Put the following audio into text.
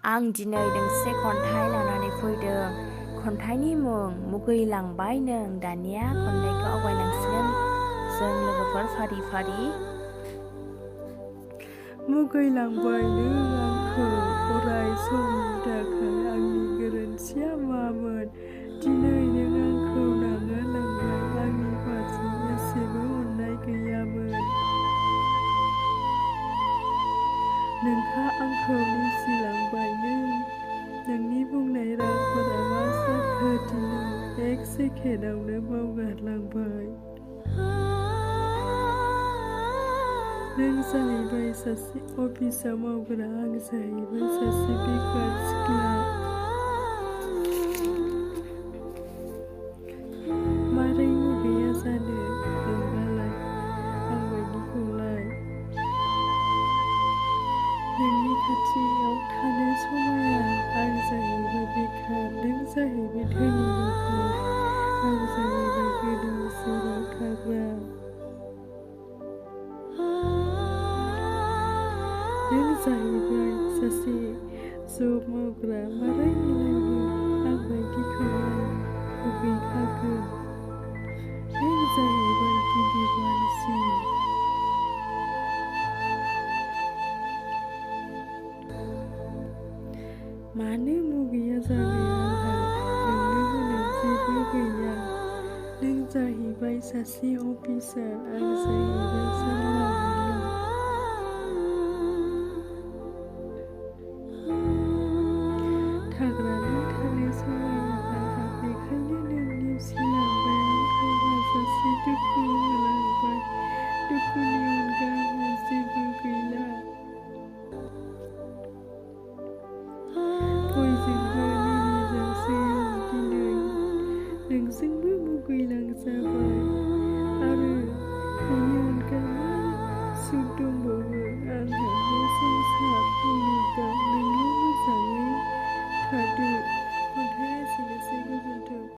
आं दिनै दोंसे खन्थाइ लानानै फैदों। खन्थाइनि मुं मुगैलांबाय नों। दानिया खन्थाइखौ आवगायलांसिगोन जों लोगोफोर फारि फारि। मुगैलांबाय नों आंखौ अराय समनि थाखाय। आंनि गोरोन्थिया मामोन? दिनै नों आंखौ नागारलांबाय। आंनि फारसे एसेबो अननाय गैयामोन। नोंहा आंखौ नेवसिलांबाय। नोंनि बुंनाय रावफोरा मा जाखो दिनै? एक सेकेन्डआवनो बावगारलांबाय। नों जाहैबाय सासे अफिसाव मावग्रा, आं जाहैबाय सासे बेखार सिख्ला। मारै मुगैया जानो नोंबालाय आंबायदिखौलाय? नोंनि खाथियाव थानो समाया। आं जाहैबाय बेखार, नों जाहैबाय धोनि नखर, आं जाहैबाय गोदाव सोराव थाग्रा। नों जाहैबाय सासे जब मावग्रा, मारै मिलायनो आंबायदिखौलाय मुगैखागोन। नों जाहैबाय गिदिर मानसि। मानो मुगैया जानो आंहा नोंनो होनो जेबो गैया। नों जाहैबाय सासे अफिसार, आं जाहैबाय जानला मोनला। थाग्रानि थानो समाया आंहा, बेखायनो नों नेवसिलांबाय आंखौ हाजासे दुखु होलांबाय। दुखुनि अनगा आंहा जेबो गैला। बयजोंबो मिनिजासै आं दिनै। नोंजोंबो मुगैला